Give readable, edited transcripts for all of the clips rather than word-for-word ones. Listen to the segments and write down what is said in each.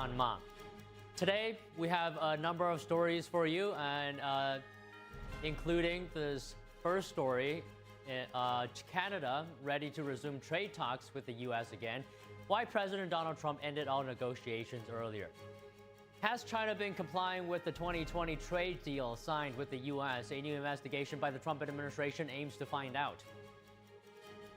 en main. Today, we have a number of stories for you, and including this first story, Canada ready to resume trade talks with the U.S. again, why President Donald Trump ended all negotiations earlier. Has China been complying with the 2020 trade deal signed with the U.S.? A new investigation by the Trump administration aims to find out.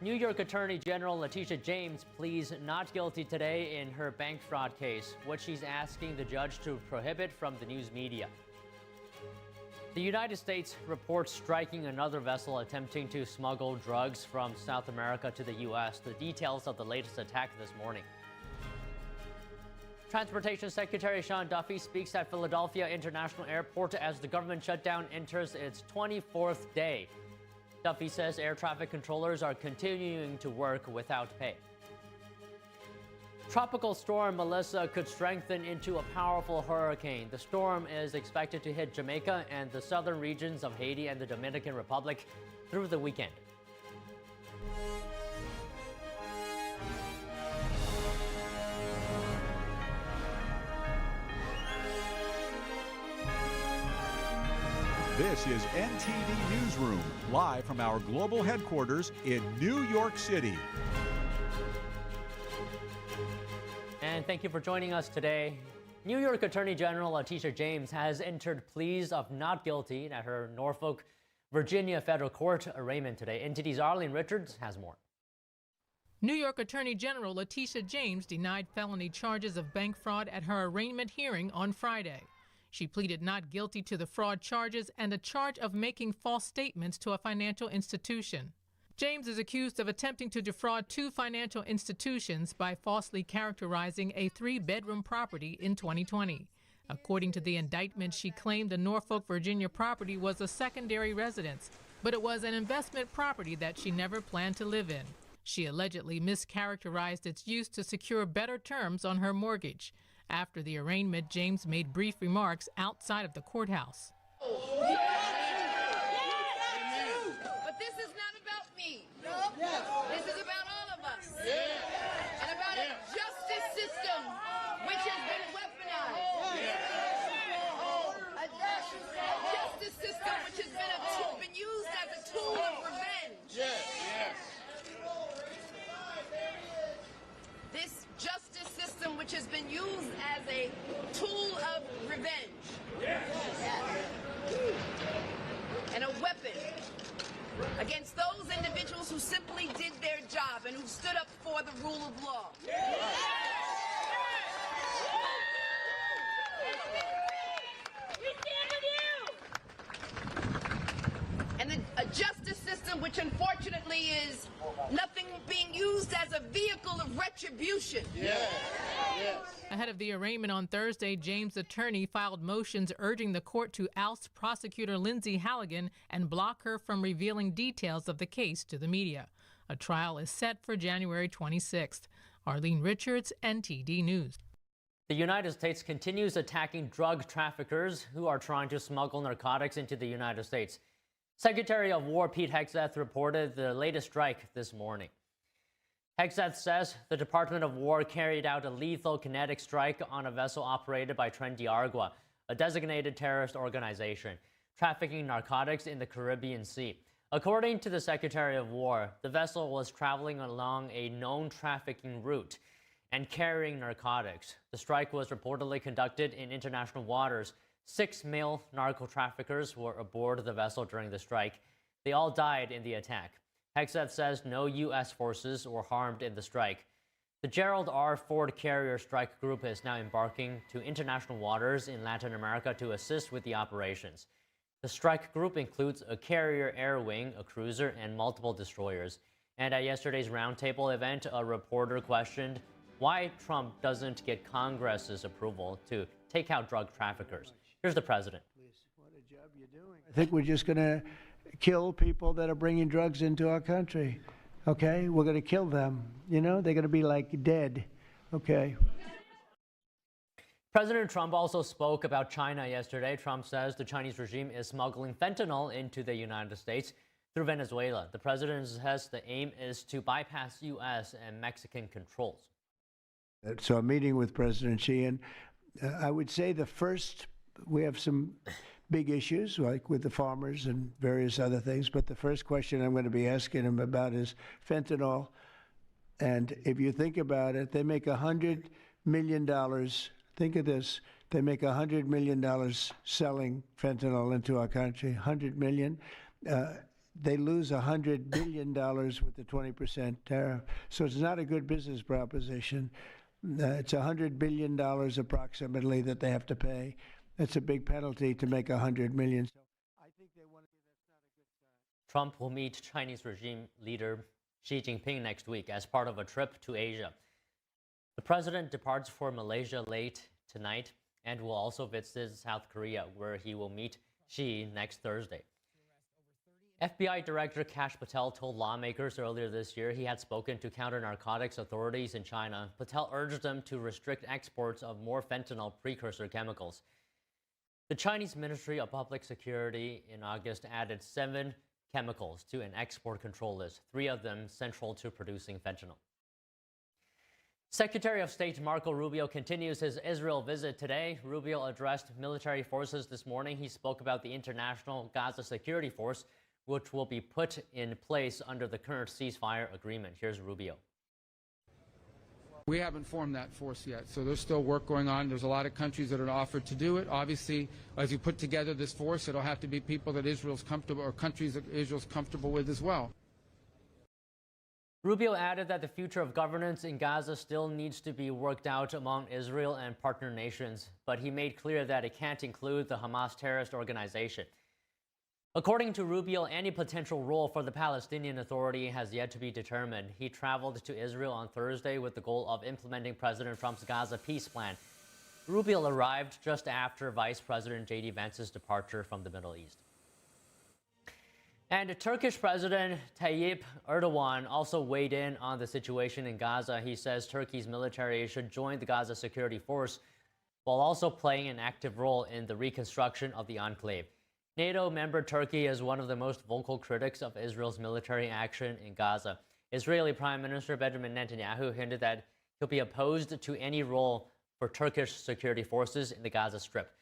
New York Attorney General Letitia James pleads not guilty today in her bank fraud case, what she's asking the judge to prohibit from the news media. The United States reports striking another vessel attempting to smuggle drugs from South America to the U.S. The details of the latest attack this morning. Transportation Secretary Sean Duffy speaks at Philadelphia International Airport as the government shutdown enters its 24th day. Duffy says air traffic controllers are continuing to work without pay. Tropical storm Melissa could strengthen into a powerful hurricane. The storm is expected to hit Jamaica and the southern regions of Haiti and the Dominican Republic through the weekend. This is NTD Newsroom, live from our global headquarters in New York City. And thank you for joining us today. New York Attorney General Letitia James has entered pleas of not guilty at her Norfolk, Virginia federal court arraignment today. NTD's Arlene Richards has more. New York Attorney General Letitia James denied felony charges of bank fraud at her arraignment hearing on Friday. She pleaded not guilty to the fraud charges and a charge of making false statements to a financial institution. James is accused of attempting to defraud two financial institutions by falsely characterizing a three-bedroom property in 2020. According to the indictment, she claimed the Norfolk, Virginia property was a secondary residence, but it was an investment property that she never planned to live in. She allegedly mischaracterized its use to secure better terms on her mortgage. After the arraignment, James made brief remarks outside of the courthouse. But this is not about me. This is about all of us. And about a justice system which has been weaponized. A justice system which has been used as a tool of revenge. This justice system which has been used as a tool of revenge. And a weapon against those individuals who simply did their job and who stood up for the rule of law. We stand with you! And a justice system which unfortunately is nothing being used as a vehicle of retribution. Ahead of the arraignment on Thursday, James' attorney filed motions urging the court to oust prosecutor Lindsay Halligan and block her from revealing details of the case to the media. A trial is set for January 26th. Arlene Richards, NTD News. The United States continues attacking drug traffickers who are trying to smuggle narcotics into the United States. Secretary of War Pete Hegseth reported the latest strike this morning. Hegseth says the Department of War carried out a lethal kinetic strike on a vessel operated by Tren Aragua, a designated terrorist organization, trafficking narcotics in the Caribbean Sea. According to the Secretary of War, the vessel was traveling along a known trafficking route and carrying narcotics. The strike was reportedly conducted in international waters. 6 male narco-traffickers were aboard the vessel during the strike. They all died in the attack. Hegseth says no U.S. forces were harmed in the strike. The Gerald R. Ford Carrier Strike Group is now embarking to international waters in Latin America to assist with the operations. The strike group includes a carrier air wing, a cruiser, and multiple destroyers. And at yesterday's roundtable event, a reporter questioned why Trump doesn't get Congress's approval to take out drug traffickers. Here's the president. What a job you're doing. I think we're just going to kill people that are bringing drugs into our country. Okay? We're going to kill them. You know, they're going to be like dead. Okay? President Trump also spoke about China yesterday. Trump says the Chinese regime is smuggling fentanyl into the United States through Venezuela. The president says the aim is to bypass U.S. and Mexican controls. So I'm meeting with President Xi, and I would say we have some big issues, like with the farmers and various other things, but the first question I'm going to be asking him about is fentanyl. And if you think about it, they make $100 million. Think of this. They make $100 million selling fentanyl into our country, $100 million. They lose $100 billion with the 20% tariff. So it's not a good business proposition. It's $100 billion approximately that they have to pay. That's a big penalty to make $100 million. So I think they want to. That's not a good sign. Trump will meet Chinese regime leader Xi Jinping next week as part of a trip to Asia. The president departs for Malaysia late tonight and will also visit South Korea, where he will meet Xi next Thursday. FBI Director Kash Patel told lawmakers earlier this year he had spoken to counter-narcotics authorities in China. Patel urged them to restrict exports of more fentanyl precursor chemicals. The Chinese Ministry of Public Security in August added 7 chemicals to an export control list, 3 of them central to producing fentanyl. Secretary of State Marco Rubio continues his Israel visit today. Rubio addressed military forces this morning. He spoke about the International Gaza Security Force, which will be put in place under the current ceasefire agreement. Here's Rubio. We haven't formed that force yet, so there's still work going on. There's a lot of countries that are offered to do it. Obviously, as you put together this force, it'll have to be people that Israel's comfortable, or countries that Israel's comfortable with as well. Rubio added that the future of governance in Gaza still needs to be worked out among Israel and partner nations, but he made clear that it can't include the Hamas terrorist organization. According to Rubio, any potential role for the Palestinian Authority has yet to be determined. He traveled to Israel on Thursday with the goal of implementing President Trump's Gaza peace plan. Rubio arrived just after Vice President J.D. Vance's departure from the Middle East. And Turkish President Tayyip Erdogan also weighed in on the situation in Gaza. He says Turkey's military should join the Gaza Security Force while also playing an active role in the reconstruction of the enclave. NATO member Turkey is one of the most vocal critics of Israel's military action in Gaza. Israeli Prime Minister Benjamin Netanyahu hinted that he'll be opposed to any role for Turkish security forces in the Gaza Strip.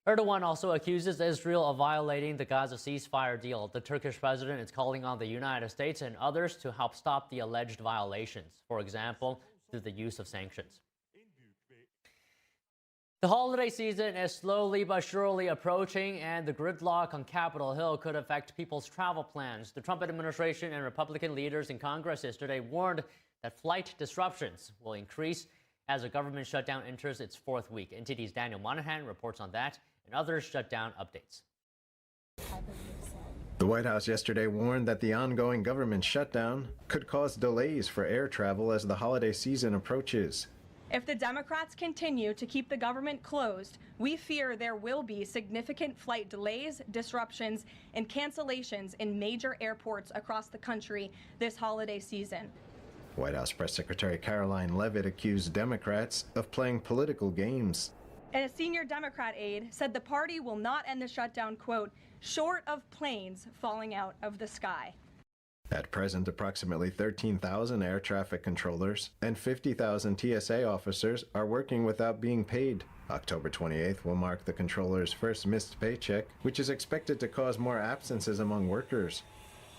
Erdogan also accuses Israel of violating the Gaza ceasefire deal. The Turkish president is calling on the United States and others to help stop the alleged violations, for example, through the use of sanctions. The holiday season is slowly but surely approaching, and the gridlock on Capitol Hill could affect people's travel plans. The Trump administration and Republican leaders in Congress yesterday warned that flight disruptions will increase as the government shutdown enters its 4th week. NTD's Daniel Monahan reports on that and other shutdown updates. The White House yesterday warned that the ongoing government shutdown could cause delays for air travel as the holiday season approaches. If the Democrats continue to keep the government closed, we fear there will be significant flight delays, disruptions, and cancellations in major airports across the country this holiday season. White House Press Secretary Caroline Leavitt accused Democrats of playing political games. And a senior Democrat aide said the party will not end the shutdown, quote, short of planes falling out of the sky. At present, approximately 13,000 air traffic controllers and 50,000 TSA officers are working without being paid. October 28th will mark the controllers' first missed paycheck, which is expected to cause more absences among workers.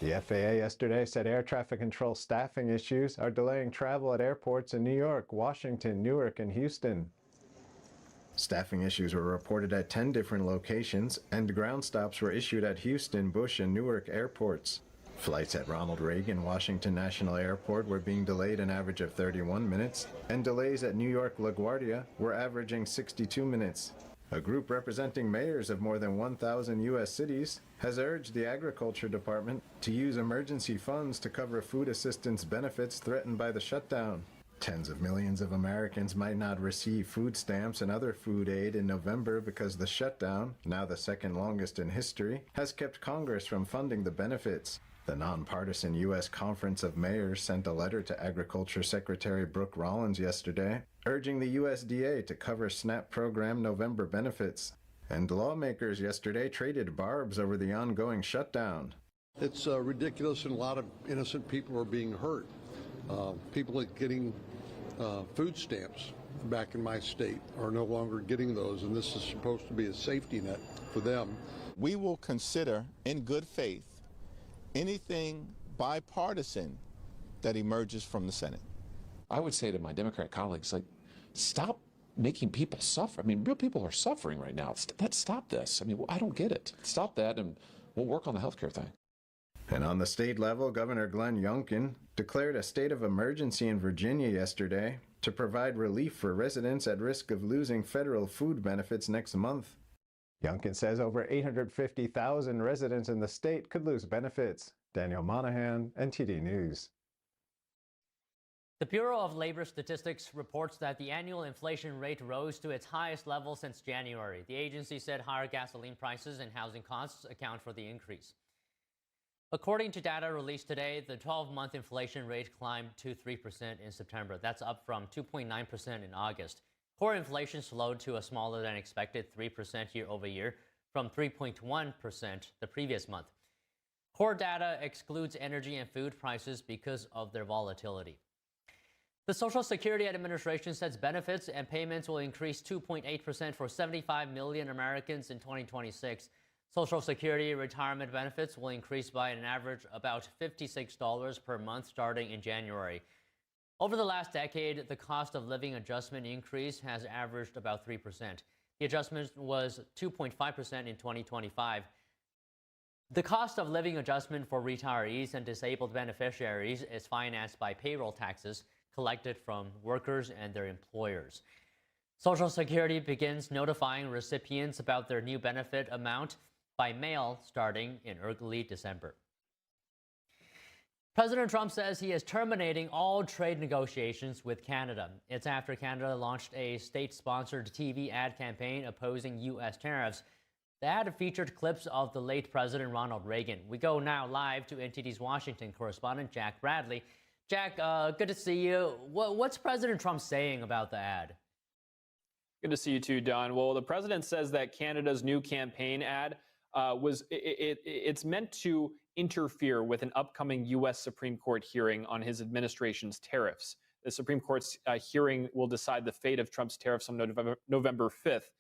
The FAA yesterday said air traffic control staffing issues are delaying travel at airports in New York, Washington, Newark, and Houston. Staffing issues were reported at 10 different locations, and ground stops were issued at Houston, Bush, and Newark airports. Flights at Ronald Reagan Washington National Airport were being delayed an average of 31 minutes, and delays at New York LaGuardia were averaging 62 minutes. A group representing mayors of more than 1,000 U.S. cities has urged the Agriculture Department to use emergency funds to cover food assistance benefits threatened by the shutdown. Tens of millions of Americans might not receive food stamps and other food aid in November because the shutdown, now the second longest in history, has kept Congress from funding the benefits. The nonpartisan U.S. Conference of Mayors sent a letter to Agriculture Secretary Brooke Rollins yesterday, urging the USDA to cover SNAP program November benefits. And lawmakers yesterday traded barbs over the ongoing shutdown. It's ridiculous, and a lot of innocent people are being hurt. People are getting food stamps back in my state are no longer getting those, and this is supposed to be a safety net for them. We will consider in good faith anything bipartisan that emerges from the Senate. I would say to my Democrat colleagues, like, stop making people suffer. I mean, real people are suffering right now. Let's stop this. I mean, I don't get it. Stop that, and we'll work on the healthcare thing. And on the state level, Governor Glenn Youngkin declared a state of emergency in Virginia yesterday to provide relief for residents at risk of losing federal food benefits next month. Youngkin says over 850,000 residents in the state could lose benefits. Daniel Monahan, NTD News. The Bureau of Labor Statistics reports that the annual inflation rate rose to its highest level since January. The agency said higher gasoline prices and housing costs account for the increase. According to data released today, the 12-month inflation rate climbed to 3% in September. That's up from 2.9% in August. Core inflation slowed to a smaller than expected 3% year over year from 3.1% the previous month. Core data excludes energy and food prices because of their volatility. The Social Security Administration says benefits and payments will increase 2.8% for 75 million Americans in 2026. Social Security retirement benefits will increase by an average about $56 per month starting in January. Over the last decade, the cost of living adjustment increase has averaged about 3%. The adjustment was 2.5% in 2025. The cost of living adjustment for retirees and disabled beneficiaries is financed by payroll taxes collected from workers and their employers. Social Security begins notifying recipients about their new benefit amount by mail starting in early December. President Trump says he is terminating all trade negotiations with Canada. It's after Canada launched a state-sponsored TV ad campaign opposing U.S. tariffs. The ad featured clips of the late President Ronald Reagan. We go now live to NTD's Washington correspondent Jack Bradley. Jack, good to see you. What's President Trump saying about the ad? Good to see you too, Don. Well, the president says that Canada's new campaign ad it's meant to interfere with an upcoming U.S. Supreme Court hearing on his administration's tariffs. The Supreme Court's hearing will decide the fate of Trump's tariffs on November 5th.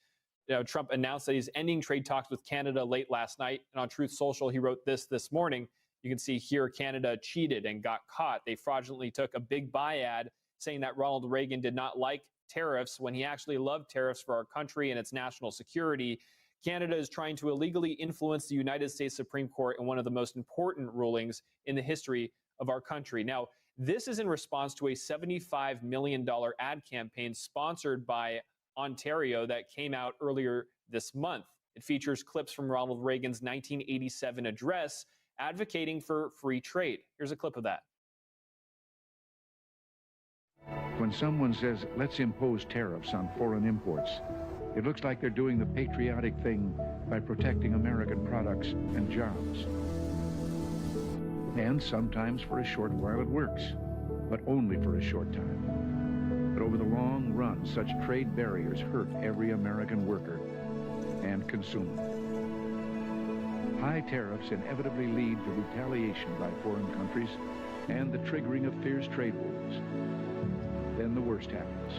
Trump announced that he's ending trade talks with Canada late last night. And on Truth Social, he wrote this morning. You can see here Canada cheated and got caught. They fraudulently took a big buy ad saying that Ronald Reagan did not like tariffs when he actually loved tariffs for our country and its national security. Canada is trying to illegally influence the United States Supreme Court in one of the most important rulings in the history of our country. Now, this is in response to a $75 million ad campaign sponsored by Ontario that came out earlier this month. It features clips from Ronald Reagan's 1987 address advocating for free trade. Here's a clip of that. When someone says, let's impose tariffs on foreign imports, it looks like they're doing the patriotic thing by protecting American products and jobs. And sometimes for a short while it works, but only for a short time. But over the long run, such trade barriers hurt every American worker and consumer. High tariffs inevitably lead to retaliation by foreign countries and the triggering of fierce trade wars. Then the worst happens.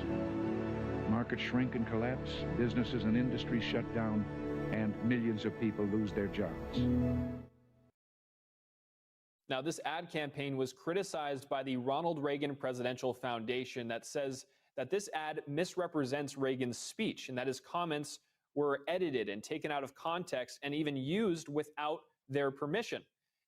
Markets shrink and collapse, businesses and industries shut down, and millions of people lose their jobs. Now, this ad campaign was criticized by the Ronald Reagan Presidential Foundation that says that this ad misrepresents Reagan's speech and that his comments were edited and taken out of context and even used without their permission.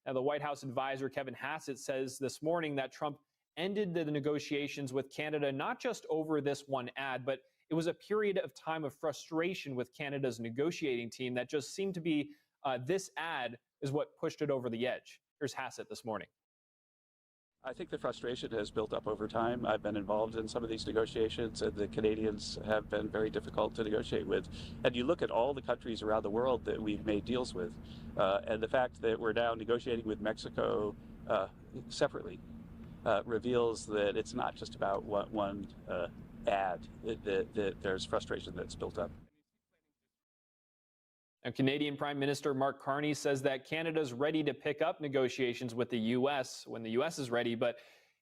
Now, the White House advisor Kevin Hassett says this morning that Trump ended the negotiations with Canada not just over this one ad, but it was a period of time of frustration with Canada's negotiating team that just seemed to be this ad is what pushed it over the edge. Here's Hassett this morning. I think the frustration has built up over time. I've been involved in some of these negotiations, and the Canadians have been very difficult to negotiate with. And you look at all the countries around the world that we've made deals with, and the fact that we're now negotiating with Mexico separately reveals that it's not just about one ad, that there's frustration that's built up. Now, Canadian Prime Minister Mark Carney says that Canada's ready to pick up negotiations with the U.S. when the U.S. is ready, but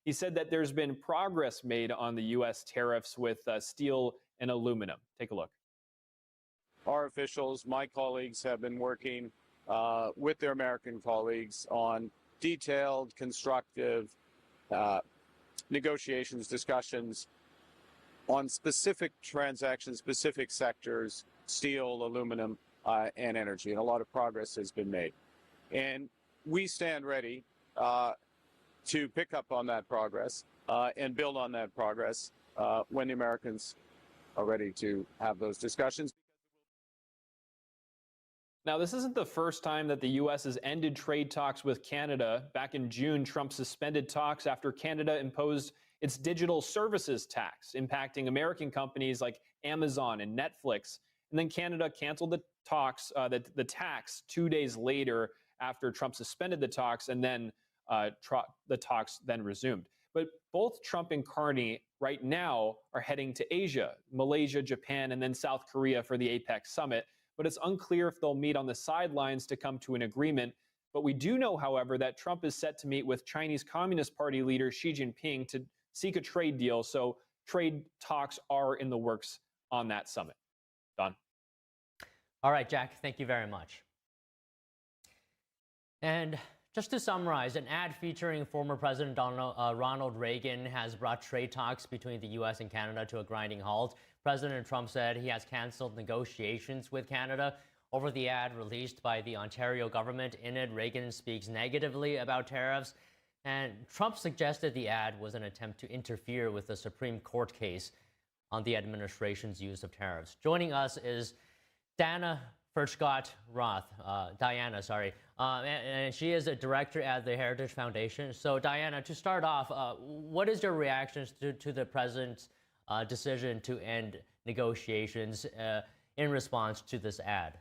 He said that there's been progress made on the U.S. tariffs with steel and aluminum. Take a look. Our officials, my colleagues, have been working with their American colleagues on detailed, constructive negotiations, discussions on specific transactions, specific sectors, steel, aluminum, and energy. And a lot of progress has been made. And we stand ready to pick up on that progress and build on that progress when the Americans are ready to have those discussions. Now, this isn't the first time that the U.S. has ended trade talks with Canada. Back in June, Trump suspended talks after Canada imposed its digital services tax, impacting American companies like Amazon and Netflix. And then Canada canceled the talks, the tax 2 days later after Trump suspended the talks, and then the talks then resumed. But both Trump and Carney right now are heading to Asia, Malaysia, Japan, and then South Korea for the APEC summit. But it's unclear if they'll meet on the sidelines to come to an agreement. But we do know, however, that Trump is set to meet with Chinese Communist Party leader Xi Jinping to seek a trade deal. So trade talks are in the works on that summit. Don. All right, Jack, thank you very much. And just to summarize, an ad featuring former President Ronald Reagan has brought trade talks between the U.S. and Canada to a grinding halt. President Trump said he has canceled negotiations with Canada. Over the ad released by the Ontario government, in it, Reagan speaks negatively about tariffs. And Trump suggested the ad was an attempt to interfere with the Supreme Court case on the administration's use of tariffs. Joining us is Diana, and she is a director at the Heritage Foundation. So, Diana, to start off, what is your reaction to the president's decision to end negotiations in response to this ad?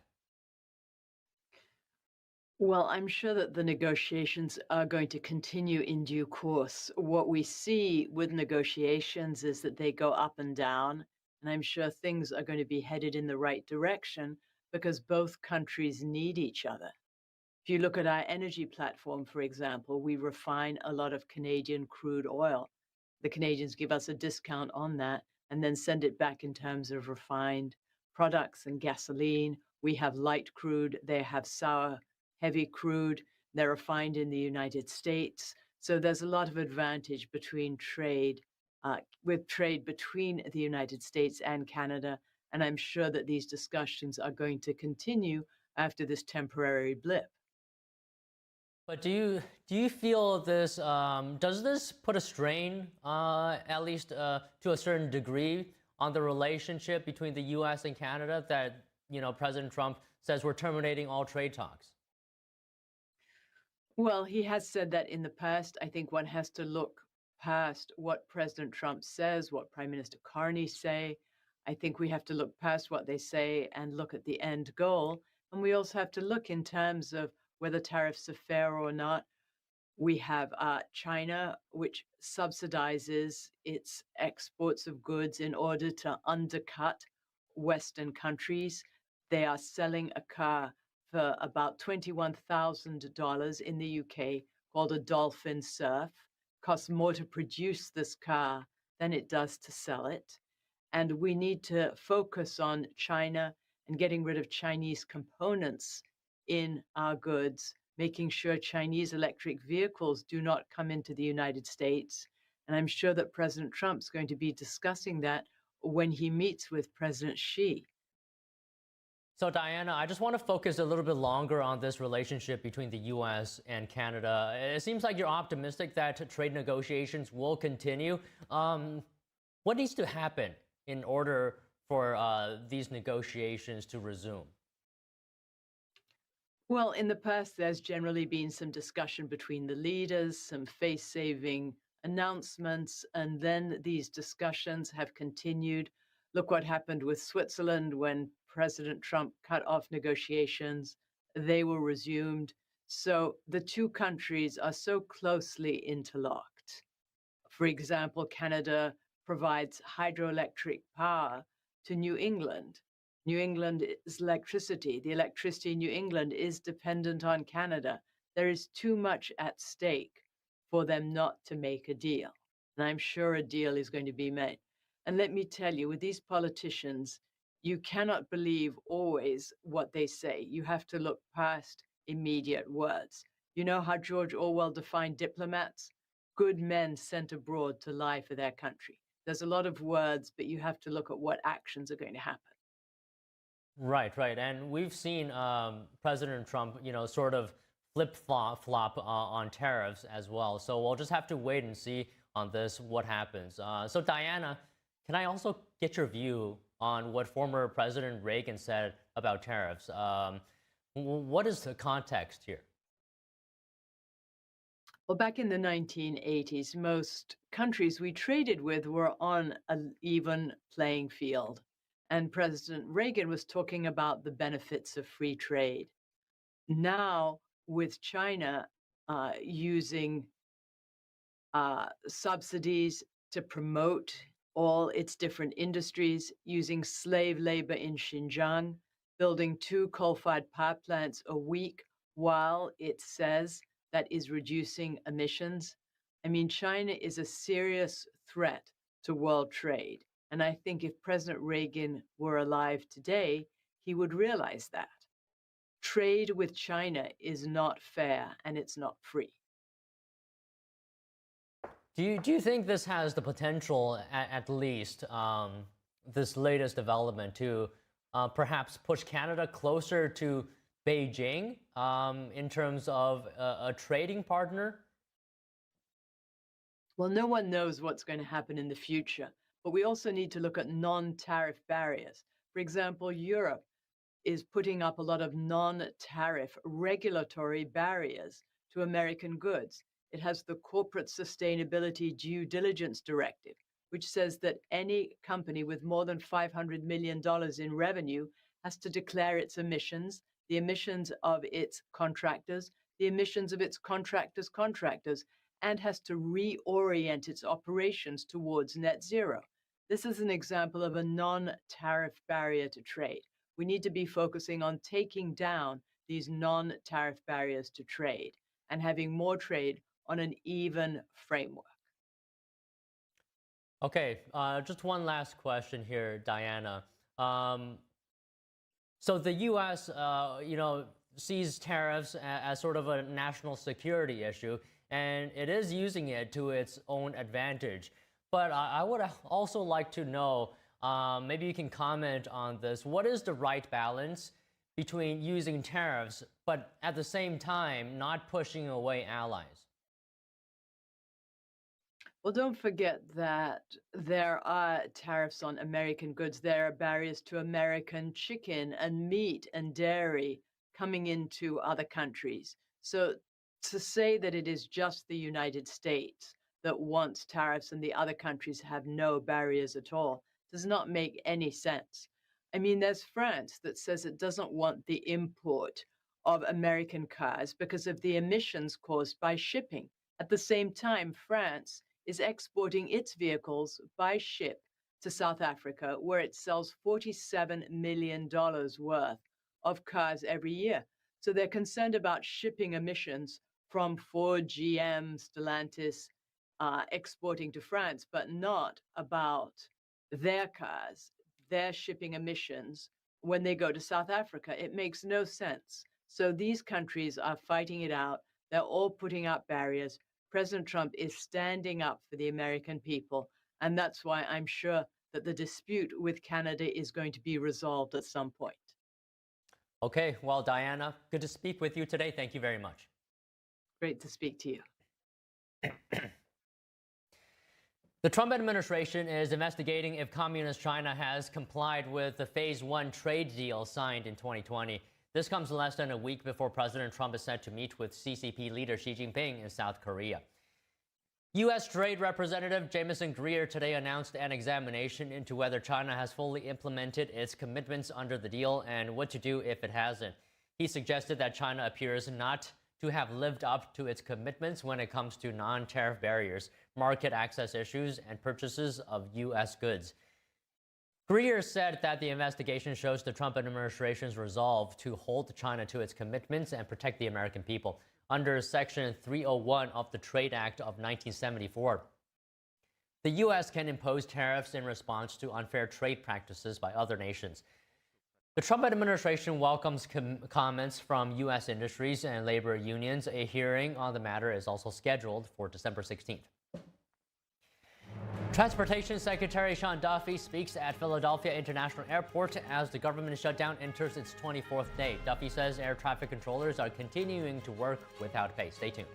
Well, I'm sure that the negotiations are going to continue in due course. What we see with negotiations is that they go up and down, and I'm sure things are going to be headed in the right direction because both countries need each other. If you look at our energy platform, for example, we refine a lot of Canadian crude oil. The Canadians give us a discount on that and then send it back in terms of refined products and gasoline. We have light crude, they have sour, heavy crude. They're refined in the United States. So there's a lot of advantage between trade, between the United States and Canada. And I'm sure that these discussions are going to continue after this temporary blip. But do you feel this, does this put a strain, at least to a certain degree, on the relationship between the U.S. and Canada that, President Trump says we're terminating all trade talks? Well, he has said that in the past. I think one has to look past what President Trump says, what Prime Minister Carney say. I think we have to look past what they say and look at the end goal. And we also have to look in terms of whether tariffs are fair or not. We have China, which subsidizes its exports of goods in order to undercut Western countries. They are selling a car for about $21,000 in the UK called a Dolphin Surf. Costs more to produce this car than it does to sell it. And we need to focus on China and getting rid of Chinese components in our goods, making sure Chinese electric vehicles do not come into the United States. And I'm sure that President Trump's going to be discussing that when he meets with President Xi. So, Diana, I just want to focus a little bit longer on this relationship between the U.S. and Canada. It seems like you're optimistic that trade negotiations will continue. What needs to happen in order for these negotiations to resume? Well, in the past, there's generally been some discussion between the leaders, some face-saving announcements, and then these discussions have continued. Look what happened with Switzerland when President Trump cut off negotiations. They were resumed. So the two countries are so closely interlocked. For example, Canada provides hydroelectric power to New England. New England is electricity. The electricity in New England is dependent on Canada. There is too much at stake for them not to make a deal. And I'm sure a deal is going to be made. And let me tell you, with these politicians, you cannot believe always what they say. You have to look past immediate words. You know how George Orwell defined diplomats? Good men sent abroad to lie for their country. There's a lot of words, but you have to look at what actions are going to happen. Right, right. And we've seen President Trump, sort of flip-flop on tariffs as well. So we'll just have to wait and see on this what happens. So Diana, can I also get your view on what former President Reagan said about tariffs? What is the context here? Well, back in the 1980s, most countries we traded with were on an even playing field. And President Reagan was talking about the benefits of free trade. Now, with China using subsidies to promote all its different industries, using slave labor in Xinjiang, building 2 coal-fired power plants a week while it says that is reducing emissions. I mean, China is a serious threat to world trade. And I think if President Reagan were alive today, he would realize that. Trade with China is not fair and it's not free. Do you think this has the potential, at least, this latest development to perhaps push Canada closer to Beijing in terms of a trading partner? Well, no one knows what's going to happen in the future, but we also need to look at non-tariff barriers. For example, Europe is putting up a lot of non-tariff regulatory barriers to American goods. It has the Corporate Sustainability Due Diligence Directive, which says that any company with more than $500 million in revenue has to declare its emissions, the emissions of its contractors, the emissions of its contractors' contractors, and has to reorient its operations towards net zero. This is an example of a non-tariff barrier to trade. We need to be focusing on taking down these non-tariff barriers to trade and having more trade on an even framework. Okay, just one last question here, Diana. So the U.S., sees tariffs as sort of a national security issue, and it is using it to its own advantage. But I would also like to know, maybe you can comment on this, what is the right balance between using tariffs, but at the same time not pushing away allies? Well, don't forget that there are tariffs on American goods. There are barriers to American chicken and meat and dairy coming into other countries. So to say that it is just the United States that wants tariffs and the other countries have no barriers at all does not make any sense. I mean, there's France that says it doesn't want the import of American cars because of the emissions caused by shipping. At the same time, France is exporting its vehicles by ship to South Africa, where it sells $47 million worth of cars every year. So they're concerned about shipping emissions from Ford, GM, Stellantis exporting to France, but not about their cars, their shipping emissions when they go to South Africa. It makes no sense. So these countries are fighting it out. They're all putting up barriers. President Trump is standing up for the American people, and that's why I'm sure that the dispute with Canada is going to be resolved at some point. Okay, well, Diana, good to speak with you today. Thank you very much. Great to speak to you. The Trump administration is investigating if Communist China has complied with the Phase 1 trade deal signed in 2020. This comes less than a week before President Trump is set to meet with CCP leader Xi Jinping in South Korea. U.S. Trade Representative Jamieson Greer today announced an examination into whether China has fully implemented its commitments under the deal and what to do if it hasn't. He suggested that China appears not to have lived up to its commitments when it comes to non-tariff barriers, market access issues, and purchases of U.S. goods. Greer said that the investigation shows the Trump administration's resolve to hold China to its commitments and protect the American people. Under Section 301 of the Trade Act of 1974, the U.S. can impose tariffs in response to unfair trade practices by other nations. The Trump administration welcomes comments from U.S. industries and labor unions. A hearing on the matter is also scheduled for December 16th. Transportation Secretary Sean Duffy speaks at Philadelphia International Airport as the government shutdown enters its 24th day. Duffy says air traffic controllers are continuing to work without pay. Stay tuned.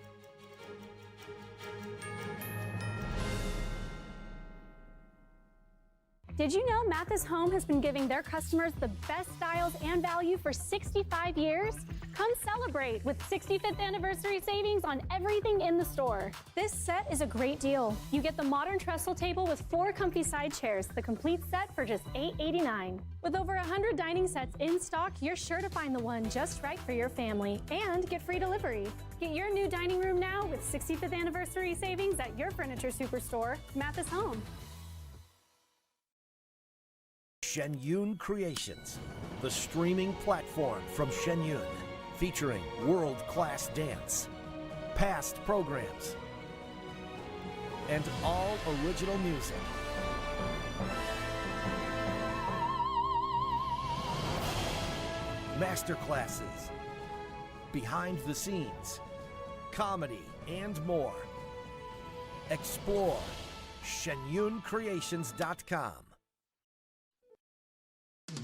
Did you know Mathis Home has been giving their customers the best styles and value for 65 years? Come celebrate with 65th anniversary savings on everything in the store. This set is a great deal. You get the modern trestle table with 4 comfy side chairs, the complete set for just $8.89. With over 100 dining sets in stock, you're sure to find the one just right for your family and get free delivery. Get your new dining room now with 65th anniversary savings at your furniture superstore, Mathis Home. Shenyun Creations, the streaming platform from Shenyun, featuring world-class dance, past programs, and all original music. Masterclasses, behind the scenes, comedy, and more. Explore shenyuncreations.com.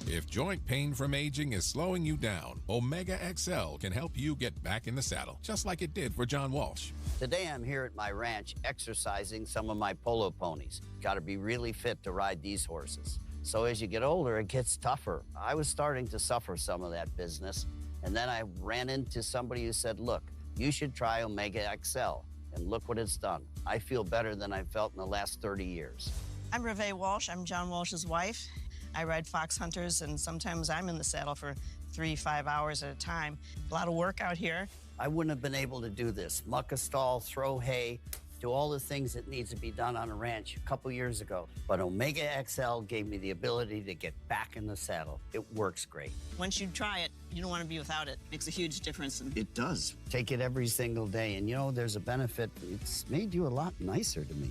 If joint pain from aging is slowing you down, Omega XL can help you get back in the saddle, just like it did for John Walsh. Today I'm here at my ranch exercising some of my polo ponies. Got to be really fit to ride these horses. So as you get older, it gets tougher. I was starting to suffer some of that business, and then I ran into somebody who said, look, you should try Omega XL, and look what it's done. I feel better than I felt in the last 30 years. I'm Reve Walsh. I'm John Walsh's wife. I ride fox hunters, and sometimes I'm in the saddle for 3-5 hours at a time. A lot of work out here. I wouldn't have been able to do this. Muck a stall, throw hay, do all the things that needs to be done on a ranch a couple years ago. But Omega XL gave me the ability to get back in the saddle. It works great. Once you try it, you don't want to be without it. Makes a huge difference. It does. Take it every single day, and you know, there's a benefit. It's made you a lot nicer to me.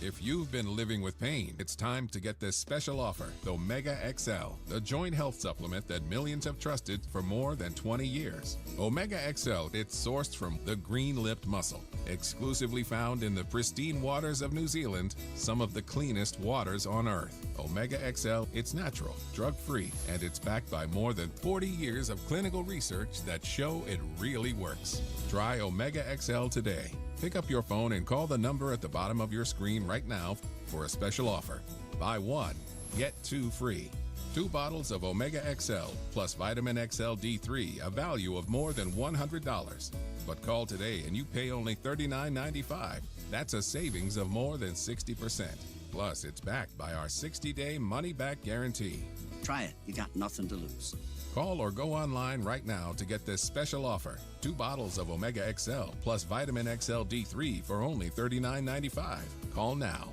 If you've been living with pain, it's time to get this special offer, the Omega XL, the joint health supplement that millions have trusted for more than 20 years. Omega XL, it's sourced from the green-lipped mussel, exclusively found in the pristine waters of New Zealand, some of the cleanest waters on Earth. Omega XL, it's natural, drug-free, and it's backed by more than 40 years of clinical research that show it really works. Try Omega XL today. Pick up your phone and call the number at the bottom of your screen right now for a special offer. Buy 1, get 2 free. 2 bottles of Omega XL plus Vitamin XL D3, a value of more than $100. But call today and you pay only $39.95. That's a savings of more than 60%. Plus, it's backed by our 60-day money-back guarantee. Try it. You got nothing to lose. Call or go online right now to get this special offer. 2 bottles of Omega XL plus Vitamin XL D3 for only $39.95. Call now.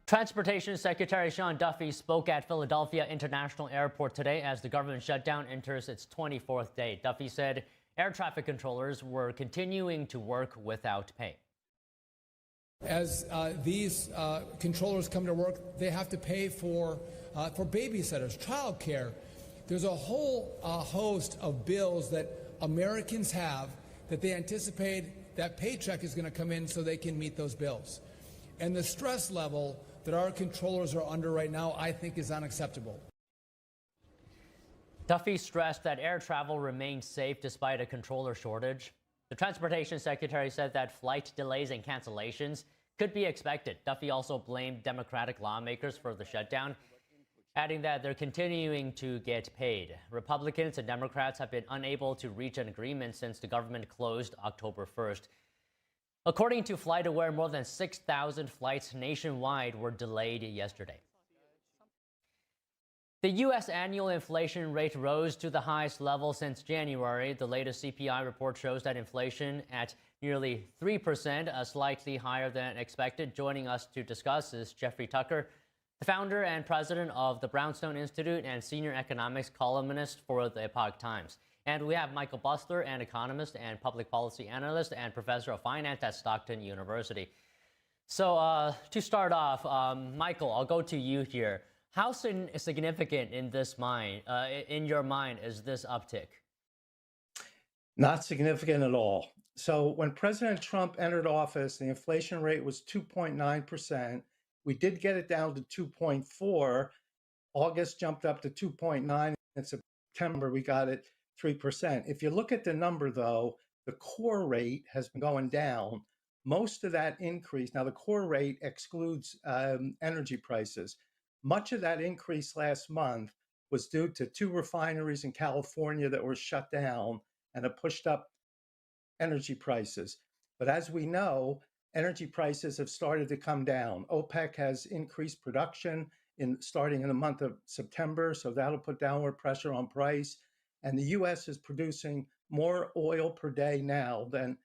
Transportation Secretary Sean Duffy spoke at Philadelphia International Airport today as the government shutdown enters its 24th day. Duffy said air traffic controllers were continuing to work without pay. As these controllers come to work, they have to pay for babysitters, child care. There's a whole host of bills that Americans have that they anticipate that paycheck is going to come in so they can meet those bills. And the stress level that our controllers are under right now, I think, is unacceptable. Duffy stressed that air travel remains safe despite a controller shortage. The Transportation Secretary said that flight delays and cancellations could be expected. Duffy also blamed Democratic lawmakers for the shutdown, adding that they're continuing to get paid. Republicans and Democrats have been unable to reach an agreement since the government closed October 1st. According to FlightAware, more than 6,000 flights nationwide were delayed yesterday. The U.S. annual inflation rate rose to the highest level since January. The latest CPI report shows that inflation at nearly 3%, slightly higher than expected. Joining us to discuss is Jeffrey Tucker, the founder and president of the Brownstone Institute and senior economics columnist for the Epoch Times. And we have Michael Busler, an economist and public policy analyst and professor of finance at Stockton University. So to start off, Michael, I'll go to you here. How significant in your mind is this uptick? Not significant at all. So when President Trump entered office, the inflation rate was 2.9%. We did get it down to 2.4. August jumped up to 2.9. In September, we got it 3%. If you look at the number, though, the core rate has been going down. Most of that increase, now the core rate excludes energy prices. Much of that increase last month was due to 2 refineries in California that were shut down, and it pushed up energy prices. But as we know, energy prices have started to come down. OPEC has increased production starting in the month of September, so that'll put downward pressure on price. And the U.S. is producing more oil per day now than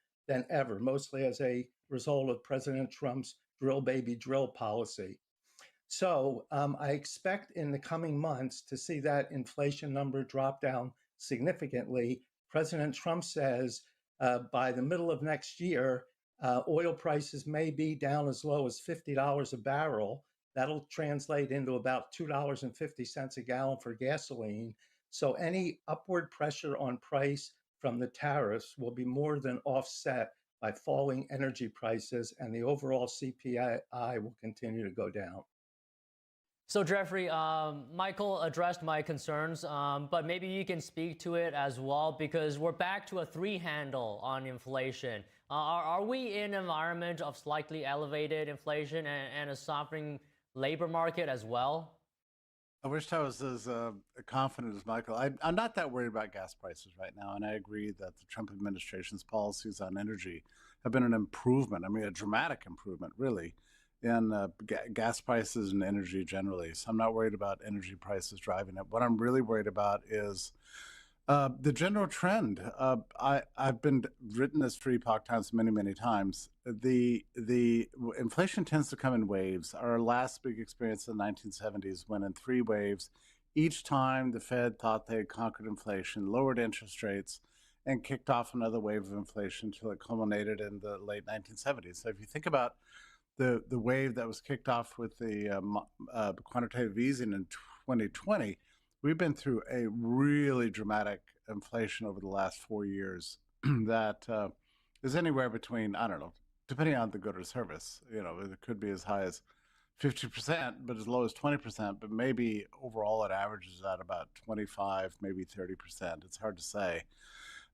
ever, mostly as a result of President Trump's drill baby drill policy. So I expect in the coming months to see that inflation number drop down significantly. President Trump says by the middle of next year, oil prices may be down as low as $50 a barrel. That'll translate into about $2.50 a gallon for gasoline. So any upward pressure on price from the tariffs will be more than offset by falling energy prices, and the overall CPI will continue to go down. So Jeffrey, Michael addressed my concerns, but maybe you can speak to it as well, because we're back to a 3 handle on inflation. Are we in an environment of slightly elevated inflation and a softening labor market as well? I wish I was as confident as Michael. I'm not that worried about gas prices right now, and I agree that the Trump administration's policies on energy have been an improvement. I mean, a dramatic improvement, really, in gas prices and energy generally. So I'm not worried about energy prices driving it. What I'm really worried about is the general trend. I've been written this for Epoch Times many times. The inflation tends to come in waves. Our last big experience in the 1970s went in 3 waves. Each time the Fed thought they had conquered inflation, lowered interest rates, and kicked off another wave of inflation until it culminated in the late 1970s. So if you think about the wave that was kicked off with the quantitative easing in 2020, we've been through a really dramatic inflation over the last 4 years that is anywhere between, I don't know, depending on the good or service, it could be as high as 50%, but as low as 20%, but maybe overall it averages at about 25, maybe 30%. It's hard to say.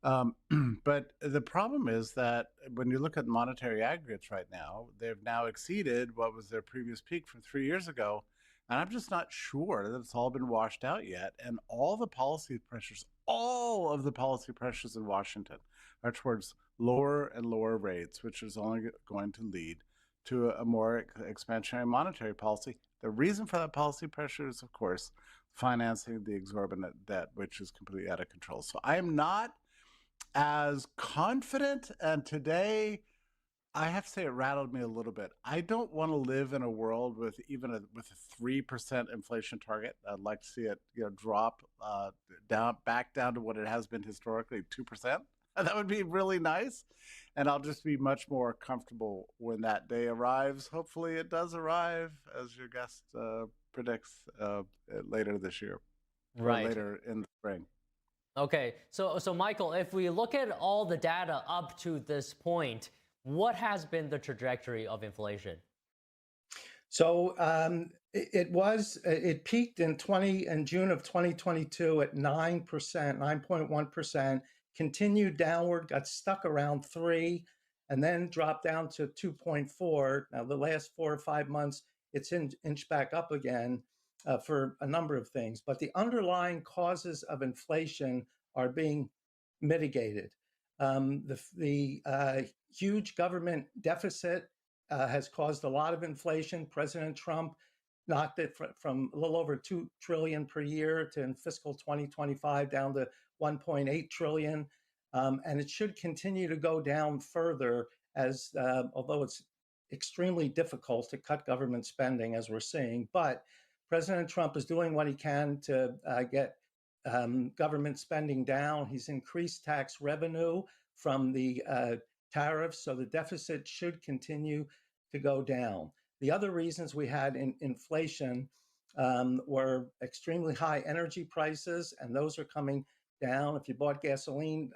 But the problem is that when you look at monetary aggregates right now, they've now exceeded what was their previous peak from 3 years ago. And I'm just not sure that it's all been washed out yet. And all of the policy pressures in Washington are towards lower and lower rates, which is only going to lead to a more expansionary monetary policy. The reason for that policy pressure is, of course, financing the exorbitant debt, which is completely out of control. So I am not as confident, and today I have to say it rattled me a little bit. I don't want to live in a world with a 3% inflation target. I'd like to see it drop back down to what it has been historically, 2%. That would be really nice, and I'll just be much more comfortable when that day arrives. Hopefully it does arrive, as your guest predicts, later this year, right, or later in the spring. Okay, so Michael, if we look at all the data up to this point, what has been the trajectory of inflation? So it peaked in June of 2022 at 9%, 9.1%, continued downward, got stuck around 3, and then dropped down to 2.4. Now the last 4 or 5 months, it's inched back up again for a number of things. But the underlying causes of inflation are being mitigated. The huge government deficit has caused a lot of inflation. President Trump knocked it from a little over $2 trillion per year to in fiscal 2025 down to $1.8 trillion. And it should continue to go down further as, although it's extremely difficult to cut government spending, as we're seeing. But President Trump is doing what he can to get government spending down. He's increased tax revenue from the tariffs, so the deficit should continue to go down. The other reasons we had inflation were extremely high energy prices, and those are coming down. If you bought gasoline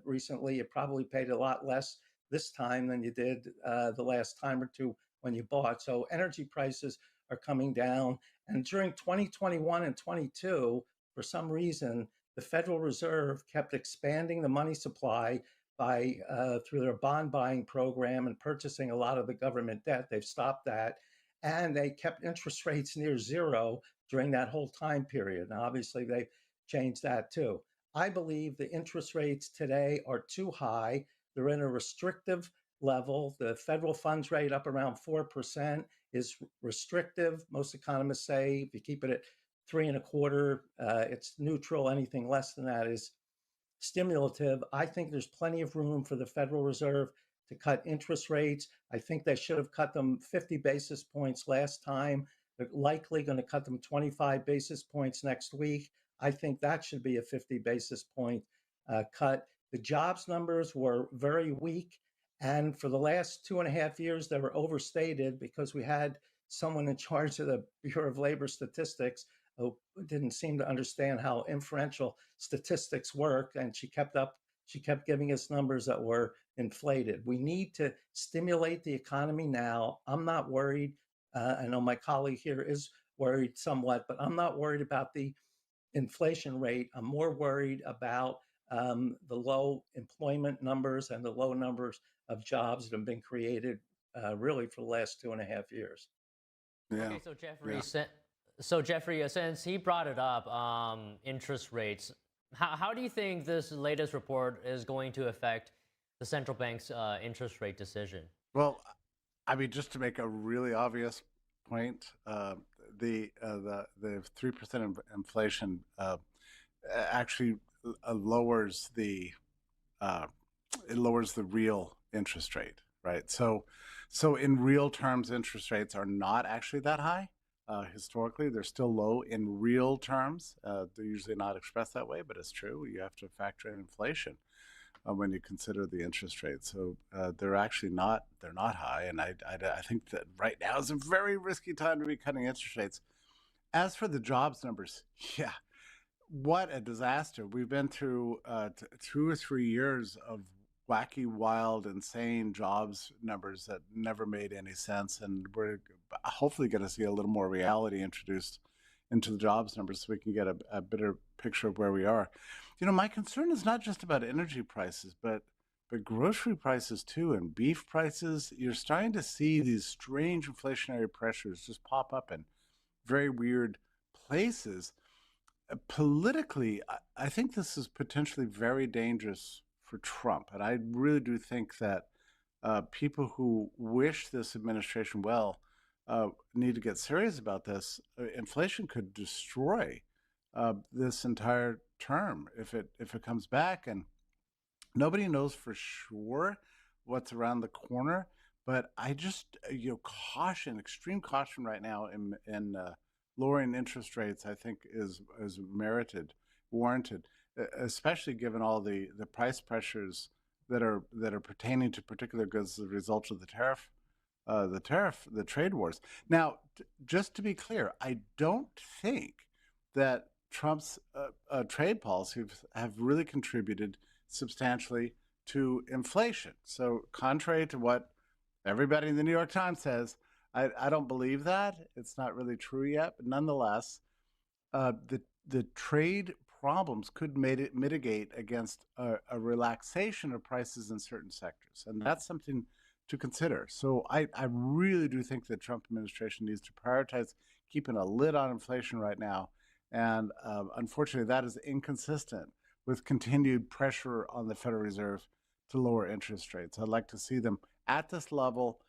recently, you probably paid a lot less this time than you did the last time or two when you bought. So energy prices are coming down. And during 2021 and 22, for some reason, the Federal Reserve kept expanding the money supply by through their bond buying program and purchasing a lot of the government debt. They've stopped that. And they kept interest rates near zero during that whole time period. Now, obviously, they've changed that too. I believe the interest rates today are too high. They're in a restrictive level. The federal funds rate up around 4% is restrictive. Most economists say if you keep it at 3.25, it's neutral. Anything less than that is stimulative. I think there's plenty of room for the Federal Reserve to cut interest rates. I think they should have cut them 50 basis points last time. They're likely going to cut them 25 basis points next week. I think that should be a 50 basis point cut. The jobs numbers were very weak. And for the last 2.5 years, they were overstated because we had someone in charge of the Bureau of Labor Statistics who didn't seem to understand how inferential statistics work. And she kept giving us numbers that were inflated. We need to stimulate the economy now. I'm not worried. I know my colleague here is worried somewhat, but I'm not worried about the inflation rate. I'm more worried about the low employment numbers and the low numbers of jobs that have been created really for the last 2.5 years. Yeah. Okay, so Jeffrey, since he brought it up, interest rates, how do you think this latest report is going to affect the central bank's interest rate decision? Well, I mean, just to make a really obvious point, the 3% inflation actually lowers the real interest rate, right? So in real terms, interest rates are not actually that high. Historically, they're still low in real terms. They're usually not expressed that way, but it's true. You have to factor in inflation when you consider the interest rate. So they're actually not high. And I think that right now is a very risky time to be cutting interest rates. As for the jobs numbers, yeah, what a disaster. We've been through 2 or 3 years of wacky, wild, insane jobs numbers that never made any sense. And we're hopefully going to see a little more reality introduced into the jobs numbers so we can get a better picture of where we are. You know, my concern is not just about energy prices, but grocery prices too, and beef prices. You're starting to see these strange inflationary pressures just pop up in very weird places. Politically, I think this is potentially very dangerous for Trump. And I really do think that people who wish this administration well need to get serious about this. Inflation could destroy this entire term if it comes back, and nobody knows for sure what's around the corner. But I just caution, extreme caution right now in lowering interest rates. I think is warranted, especially given all the price pressures that are pertaining to particular goods as a result of the trade wars. Now, just to be clear, I don't think that Trump's trade policies have really contributed substantially to inflation. So contrary to what everybody in the New York Times says, I don't believe that. It's not really true yet. But nonetheless, the trade problems could mitigate against a relaxation of prices in certain sectors. And that's something to consider. So I really do think the Trump administration needs to prioritize keeping a lid on inflation right now. And unfortunately, that is inconsistent with continued pressure on the Federal Reserve to lower interest rates. I'd like to see them at this level,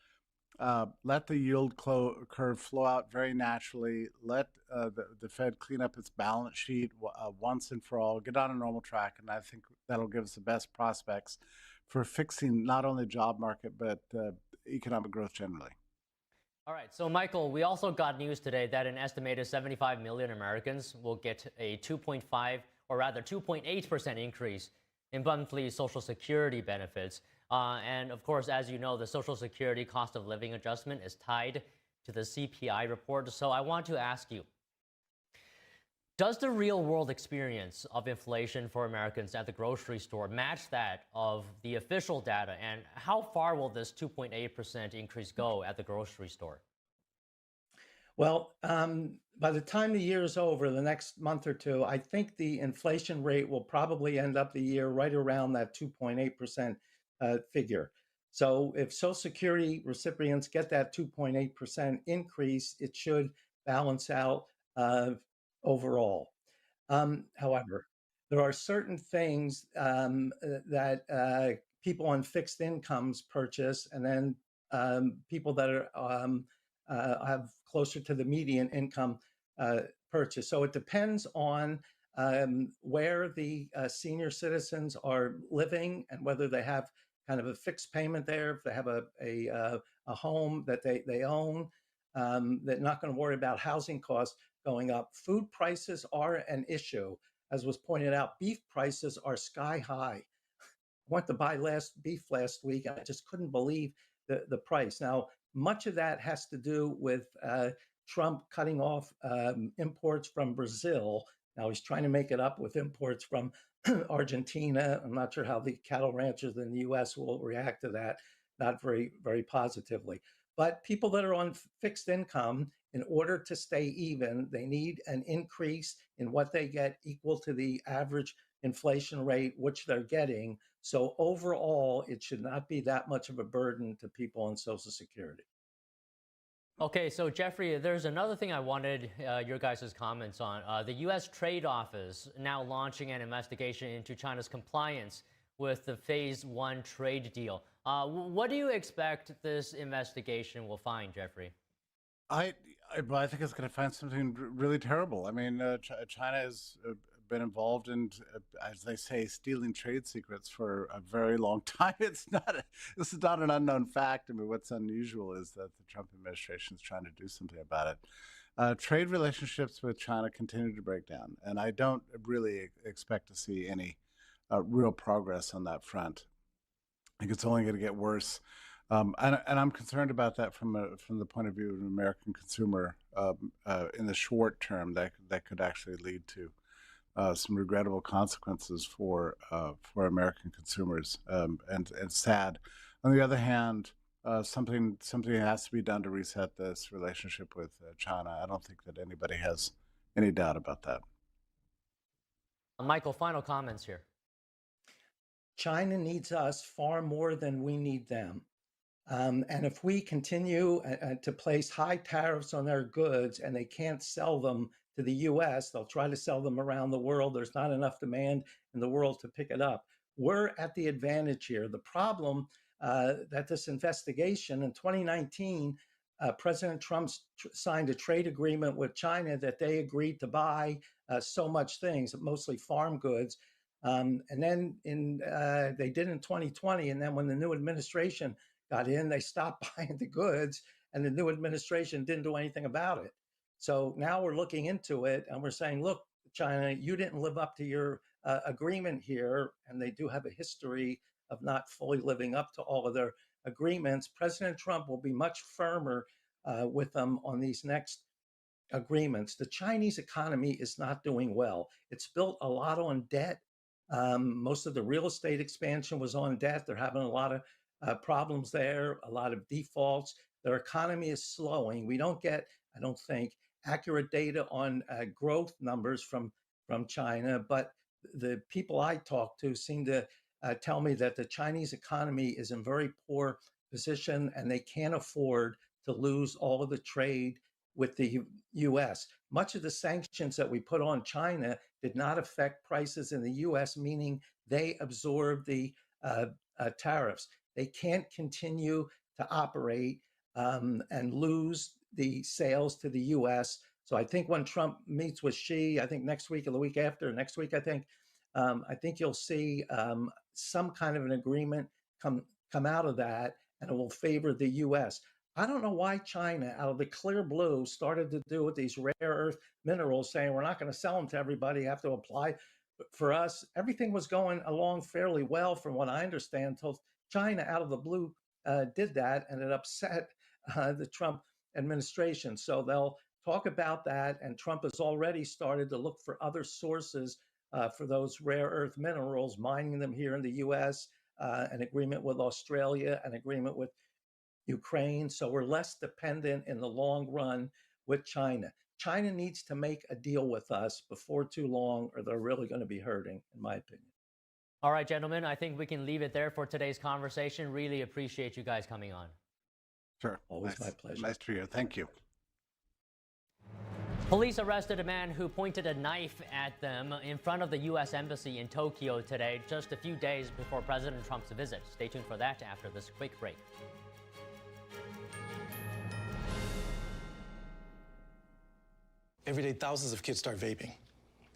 let the yield curve flow out very naturally, let the Fed clean up its balance sheet once and for all, get on a normal track, and I think that'll give us the best prospects for fixing not only the job market, but economic growth generally. All right, so Michael, we also got news today that an estimated 75 million Americans will get a 2.5, or rather 2.8% increase in monthly Social Security benefits. And of course, as you know, the Social Security cost of living adjustment is tied to the CPI report. So I want to ask you, does the real world experience of inflation for Americans at the grocery store match that of the official data? And how far will this 2.8% increase go at the grocery store? Well, by the time the year is over, the next month or two, I think the inflation rate will probably end up the year right around that 2.8% figure. So if Social Security recipients get that 2.8% increase, it should balance out overall. However, there are certain things that people on fixed incomes purchase, and then people that are have closer to the median income purchase. So it depends on where the senior citizens are living and whether they have kind of a fixed payment there, if they have a home that they own. They're not going to worry about housing costs going up. Food prices are an issue. As was pointed out, beef prices are sky high. I went to buy beef last week. I just couldn't believe the price. Now, much of that has to do with Trump cutting off imports from Brazil. Now he's trying to make it up with imports from Argentina. I'm not sure how the cattle ranchers in the U.S. will react to that. Not very, very positively. But people that are on fixed income, in order to stay even, they need an increase in what they get equal to the average inflation rate, which they're getting. So overall, it should not be that much of a burden to people on Social Security. Okay, so Jeffrey, there's another thing I wanted your guys' comments on. The U.S. Trade Office now launching an investigation into China's compliance with the Phase 1 trade deal. What do you expect this investigation will find, Jeffrey? I think it's going to find something really terrible. I mean, China has been involved in, as they say, stealing trade secrets for a very long time. This is not an unknown fact. I mean, what's unusual is that the Trump administration is trying to do something about it. Trade relationships with China continue to break down, and I don't really expect to see any real progress on that front. I think it's only going to get worse. And I'm concerned about that from the point of view of an American consumer in the short term. That could actually lead to some regrettable consequences for American consumers, and sad. On the other hand, something has to be done to reset this relationship with China. I don't think that anybody has any doubt about that. Michael, final comments here. China needs us far more than we need them. And if we continue to place high tariffs on their goods and they can't sell them to the U.S., they'll try to sell them around the world. There's not enough demand in the world to pick it up. We're at the advantage here. The problem that this investigation in 2019, President Trump signed a trade agreement with China that they agreed to buy so much things, mostly farm goods. And then they did in 2020. And then when the new administration got in, they stopped buying the goods, and the new administration didn't do anything about it. So now we're looking into it, and we're saying, look, China, you didn't live up to your agreement here, and they do have a history of not fully living up to all of their agreements. President Trump will be much firmer with them on these next agreements. The Chinese economy is not doing well. It's built a lot on debt. Most of the real estate expansion was on debt. They're having a lot of problems there, a lot of defaults. Their economy is slowing. We don't get, I don't think, accurate data on growth numbers from China, but the people I talk to seem to tell me that the Chinese economy is in very poor position, and they can't afford to lose all of the trade with the U.S. Much of the sanctions that we put on China did not affect prices in the U.S., meaning they absorbed the tariffs. They can't continue to operate and lose the sales to the U.S. So I think when Trump meets with Xi, I think next week or the week after, next week, I think you'll see some kind of an agreement come out of that. and it will favor the U.S. I don't know why China, out of the clear blue, started to do with these rare earth minerals, saying we're not going to sell them to everybody, you have to apply. For us, everything was going along fairly well, from what I understand, until China, out of the blue, did that, and it upset the Trump administration. So they'll talk about that, and Trump has already started to look for other sources for those rare earth minerals, mining them here in the U.S., an agreement with Australia, an agreement with Ukraine. So we're less dependent in the long run with China. China needs to make a deal with us before too long, or they're really going to be hurting, in my opinion. All right, gentlemen, I think we can leave it there for today's conversation. Really appreciate you guys coming on. Sure. Always my pleasure. Nice to hear you. Thank you. Police arrested a man who pointed a knife at them in front of the U.S. Embassy in Tokyo today, just a few days before President Trump's visit. Stay tuned for that after this quick break. Every day, thousands of kids start vaping.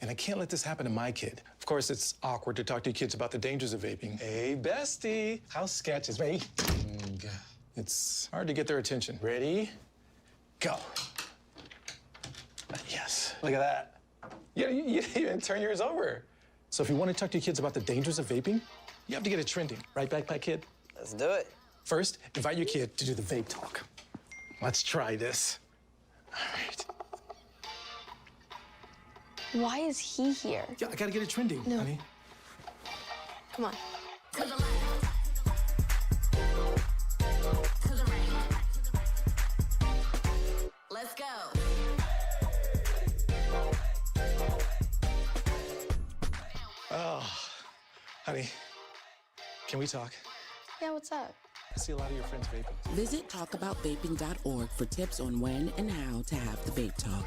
And I can't let this happen to my kid. Of course, it's awkward to talk to kids about the dangers of vaping. Hey, bestie, how's sketches, ready? It's hard to get their attention. Ready? Go. Yes, look at that. You didn't even turn yours over. So if you want to talk to your kids about the dangers of vaping, you have to get it trending. Right, backpack kid? Let's do it. First, invite your kid to do the vape talk. Let's try this. All right. Why is he here? Yeah, I gotta get it trending, honey. Come on. Let's go. Oh, honey, can we talk? Yeah, what's up? I see a lot of your friends vaping. Visit talkaboutVaping.org for tips on when and how to have the vape talk.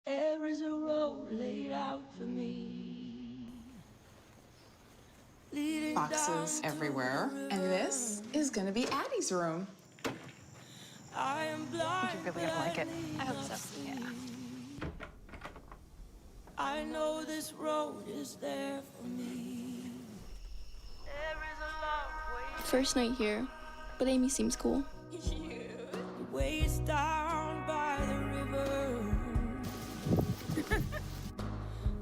There is a road laid out for me. Boxes everywhere. And this is gonna be Addie's room. I am blind, You're really gonna like it. I hope so. Yeah. I know this road is there for me. There is a long way. First night here, but Amy seems cool. The way it's down by the river.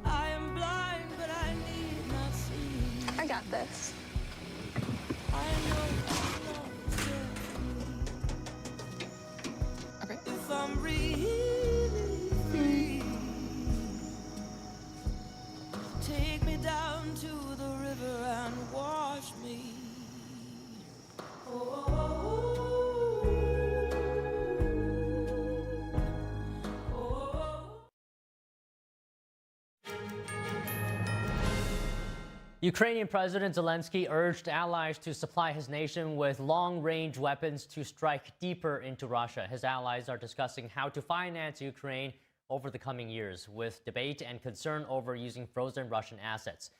I am blind, but I need not see. I got this. I know it's not okay. If I'm really free, take me down to the river and wash me. Ukrainian President Zelensky urged allies to supply his nation with long-range weapons to strike deeper into Russia. His allies are discussing how to finance Ukraine over the coming years, with debate and concern over using frozen Russian assets.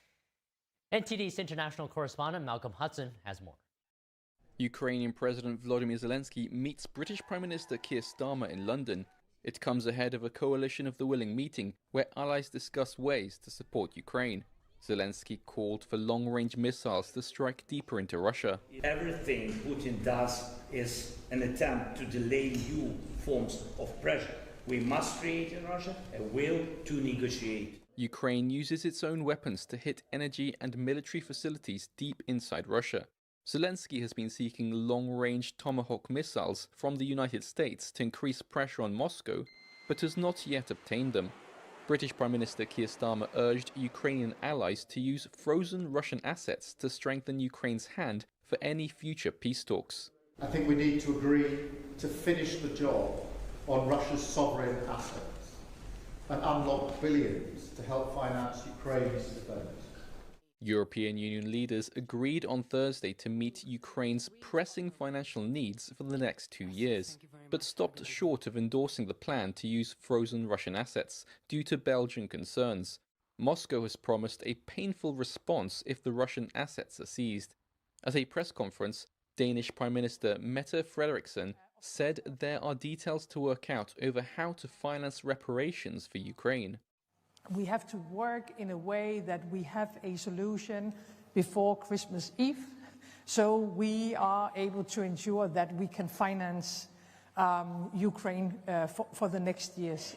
NTD's international correspondent Malcolm Hudson has more. Ukrainian President Volodymyr Zelensky meets British Prime Minister Keir Starmer in London. It comes ahead of a coalition of the willing meeting where allies discuss ways to support Ukraine. Zelensky called for long-range missiles to strike deeper into Russia. Everything Putin does is an attempt to delay new forms of pressure. We must create in Russia a will to negotiate. Ukraine uses its own weapons to hit energy and military facilities deep inside Russia. Zelensky has been seeking long-range Tomahawk missiles from the United States to increase pressure on Moscow, but has not yet obtained them. British Prime Minister Keir Starmer urged Ukrainian allies to use frozen Russian assets to strengthen Ukraine's hand for any future peace talks. I think we need to agree to finish the job on Russia's sovereign assets and unlock billions to help finance Ukraine's defense. European Union leaders agreed on Thursday to meet Ukraine's pressing financial needs for the next 2 years, but stopped short of endorsing the plan to use frozen Russian assets due to Belgian concerns. Moscow has promised a painful response if the Russian assets are seized. At a press conference, Danish Prime Minister Mette Frederiksen said there are details to work out over how to finance reparations for Ukraine. We have to work in a way that we have a solution before Christmas Eve, so we are able to ensure that we can finance Ukraine for the next years.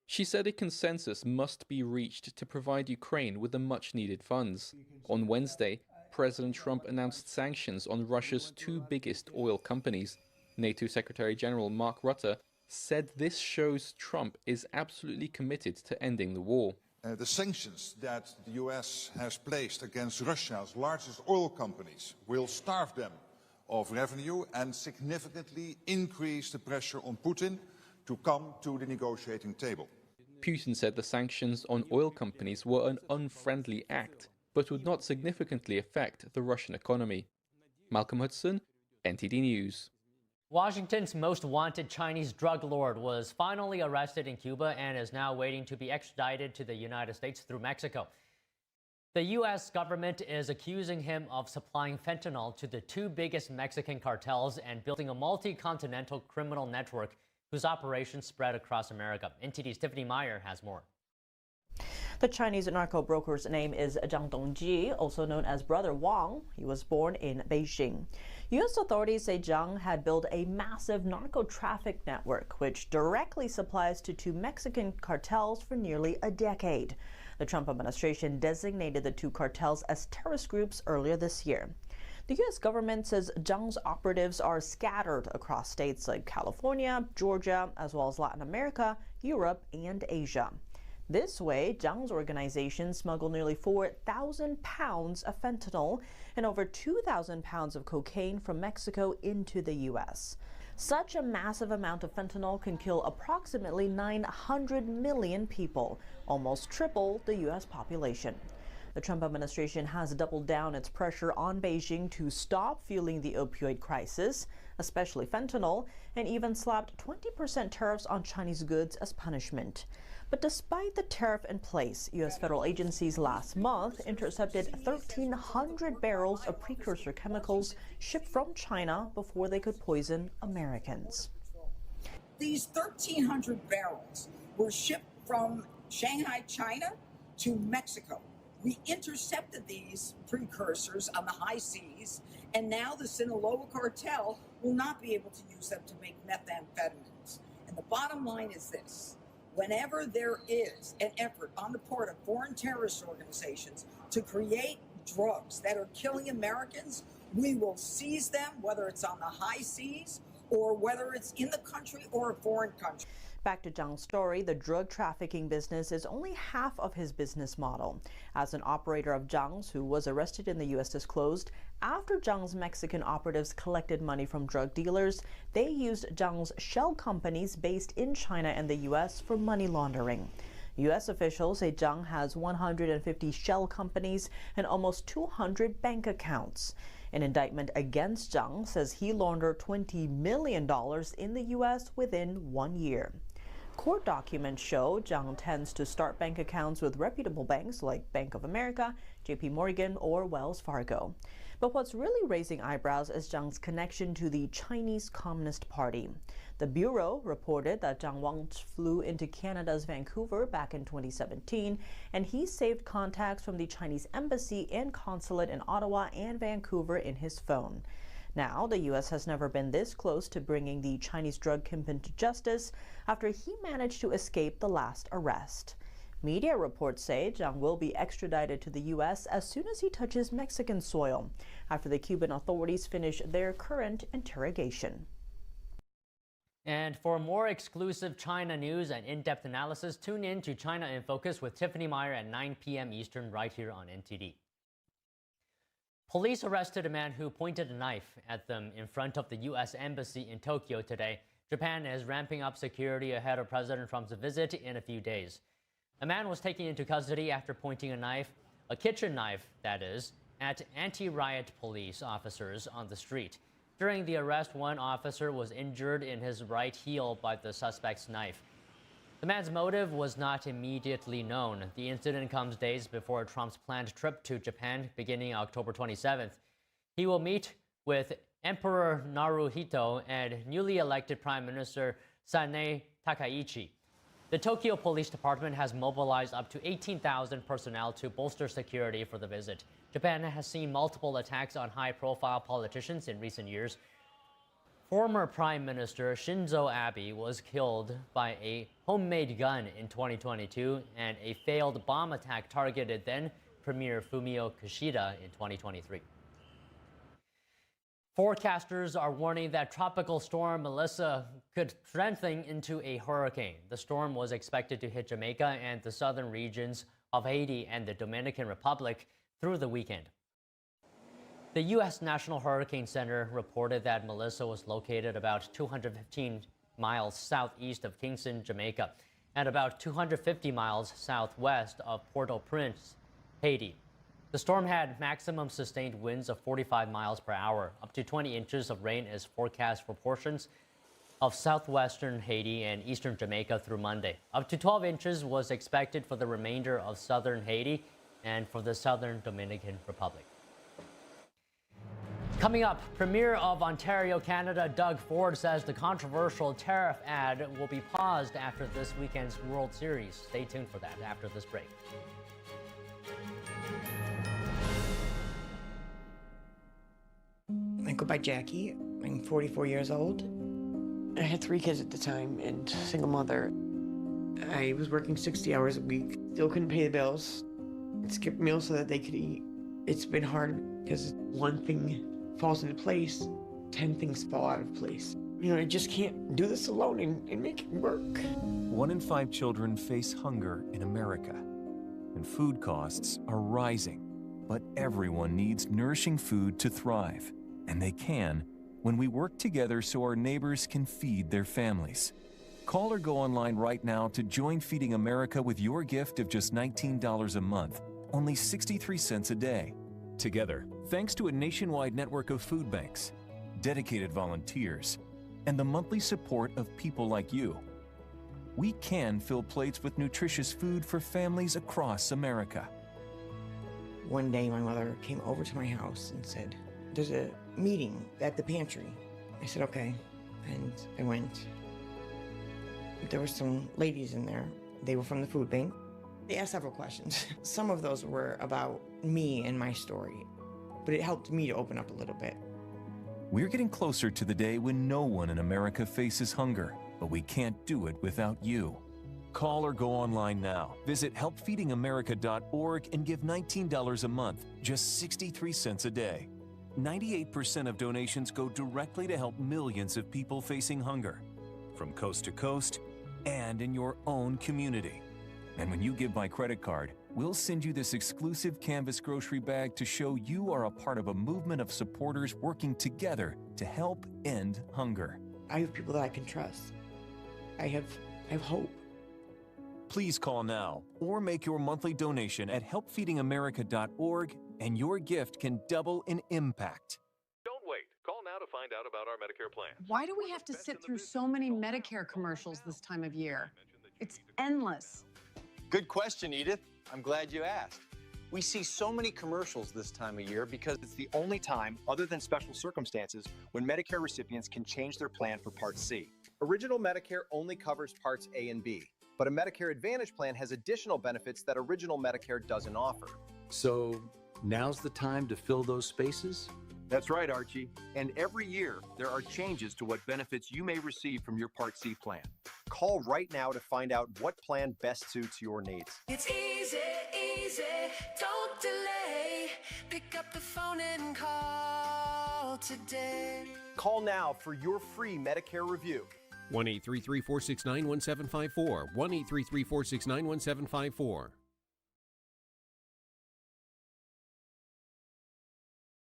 She said a consensus must be reached to provide Ukraine with the much-needed funds. On Wednesday, President Trump announced sanctions on Russia's two biggest oil companies. NATO Secretary General Mark Rutte said this shows Trump is absolutely committed to ending the war. The sanctions that the US has placed against Russia's largest oil companies will starve them of revenue and significantly increase the pressure on Putin to come to the negotiating table. Putin said the sanctions on oil companies were an unfriendly act, but would not significantly affect the Russian economy. Malcolm Hudson, NTD News. Washington's most wanted Chinese drug lord was finally arrested in Cuba and is now waiting to be extradited to the United States through Mexico. The U.S. government is accusing him of supplying fentanyl to the two biggest Mexican cartels and building a multi-continental criminal network whose operations spread across America. NTD's Tiffany Meyer has more. The Chinese narco broker's name is Zhang Dongji, also known as Brother Wang. He was born in Beijing. U.S. authorities say Zhang had built a massive narco-traffic network, which directly supplies to two Mexican cartels for nearly a decade. The Trump administration designated the two cartels as terrorist groups earlier this year. The U.S. government says Zhang's operatives are scattered across states like California, Georgia, as well as Latin America, Europe, and Asia. This way, Zhang's organization smuggled nearly 4,000 pounds of fentanyl and over 2,000 pounds of cocaine from Mexico into the U.S. Such a massive amount of fentanyl can kill approximately 900 million people, almost triple the U.S. population. The Trump administration has doubled down its pressure on Beijing to stop fueling the opioid crisis, especially fentanyl, and even slapped 20% tariffs on Chinese goods as punishment. But despite the tariff in place, U.S. federal agencies last month intercepted 1,300 barrels of precursor chemicals shipped from China before they could poison Americans. These 1,300 barrels were shipped from Shanghai, China to Mexico. We intercepted these precursors on the high seas, and now the Sinaloa cartel will not be able to use them to make methamphetamines. And the bottom line is this. Whenever there is an effort on the part of foreign terrorist organizations to create drugs that are killing Americans, we will seize them, whether it's on the high seas or whether it's in the country or a foreign country. Back to Zhang's story, the drug trafficking business is only half of his business model. As an operator of Zhang's, who was arrested in the U.S., disclosed, after Zhang's Mexican operatives collected money from drug dealers, they used Zhang's shell companies based in China and the U.S. for money laundering. U.S. officials say Zhang has 150 shell companies and almost 200 bank accounts. An indictment against Zhang says he laundered $20 million in the U.S. within 1 year. Court documents show Zhang tends to start bank accounts with reputable banks like Bank of America, JP Morgan, or Wells Fargo. But what's really raising eyebrows is Zhang's connection to the Chinese Communist Party. The Bureau reported that Zhang once flew into Canada's Vancouver back in 2017, and he saved contacts from the Chinese embassy and consulate in Ottawa and Vancouver in his phone. Now, the U.S. has never been this close to bringing the Chinese drug kingpin to justice after he managed to escape the last arrest. Media reports say Zhang will be extradited to the U.S. as soon as he touches Mexican soil, after the Cuban authorities finish their current interrogation. And for more exclusive China news and in-depth analysis, tune in to China in Focus with Tiffany Meyer at 9 p.m. Eastern right here on NTD. Police arrested a man who pointed a knife at them in front of the U.S. Embassy in Tokyo today. Japan is ramping up security ahead of President Trump's visit in a few days. A man was taken into custody after pointing a knife, a kitchen knife that is, at anti-riot police officers on the street. During the arrest, one officer was injured in his right heel by the suspect's knife. The man's motive was not immediately known. The incident comes days before Trump's planned trip to Japan beginning October 27th. He will meet with Emperor Naruhito and newly elected Prime Minister Sanae Takaichi. The Tokyo Police Department has mobilized up to 18,000 personnel to bolster security for the visit. Japan has seen multiple attacks on high-profile politicians in recent years. Former Prime Minister Shinzo Abe was killed by a homemade gun in 2022, and a failed bomb attack targeted then Premier Fumio Kishida in 2023. Forecasters are warning that Tropical Storm Melissa could strengthen into a hurricane. The storm was expected to hit Jamaica and the southern regions of Haiti and the Dominican Republic through the weekend. The U.S. National Hurricane Center reported that Melissa was located about 215 miles southeast of Kingston, Jamaica, and about 250 miles southwest of Port-au-Prince, Haiti. The storm had maximum sustained winds of 45 miles per hour. Up to 20 inches of rain is forecast for portions of southwestern Haiti and eastern Jamaica through Monday. Up to 12 inches was expected for the remainder of southern Haiti and for the southern Dominican Republic. Coming up, Premier of Ontario, Canada, Doug Ford says the controversial tariff ad will be paused after this weekend's World Series. Stay tuned for that after this break. I go by Jackie. I'm 44 years old. I had 3 kids at the time and single mother. I was working 60 hours a week. Still couldn't pay the bills. Skipped meals so that they could eat. It's been hard because one thing falls into place, 10 things fall out of place. You know, I just can't do this alone and make it work. 1 in 5 children face hunger in America, and food costs are rising. But everyone needs nourishing food to thrive, and they can when we work together so our neighbors can feed their families. Call or go online right now to join Feeding America with your gift of just $19 a month, only 63 cents a day. Together, thanks to a nationwide network of food banks, dedicated volunteers, and the monthly support of people like you, we can fill plates with nutritious food for families across America. One day my mother came over to my house and said, "There's a meeting at the pantry." I said, "Okay," and I went. There were some ladies in there. They were from the food bank. They asked several questions. Some of those were about me and my story, but it helped me to open up a little bit. We're getting closer to the day when no one in America faces hunger, but we can't do it without you. Call or go online now. Visit helpfeedingamerica.org and give $19 a month, just 63 cents a day. 98% of donations go directly to help millions of people facing hunger, from coast to coast and in your own community. And when you give by credit card, we'll send you this exclusive canvas grocery bag to show you are a part of a movement of supporters working together to help end hunger. I have people that I can trust. I have hope. Please call now or make your monthly donation at helpfeedingamerica.org, and your gift can double in impact. Don't wait. Call now to find out about our Medicare plan. Why do we have to sit through so many Medicare commercials this time of year? It's endless. Good question, Edith. I'm glad you asked. We see so many commercials this time of year because it's the only time, other than special circumstances, when Medicare recipients can change their plan for Part C. Original Medicare only covers Parts A and B, but a Medicare Advantage plan has additional benefits that Original Medicare doesn't offer. So now's the time to fill those spaces? That's right, Archie. And every year, there are changes to what benefits you may receive from your Part C plan. Call right now to find out what plan best suits your needs. It's easy, easy, don't delay. Pick up the phone and call today. Call now for your free Medicare review. 1-833-469-1754. 1-833-469-1754.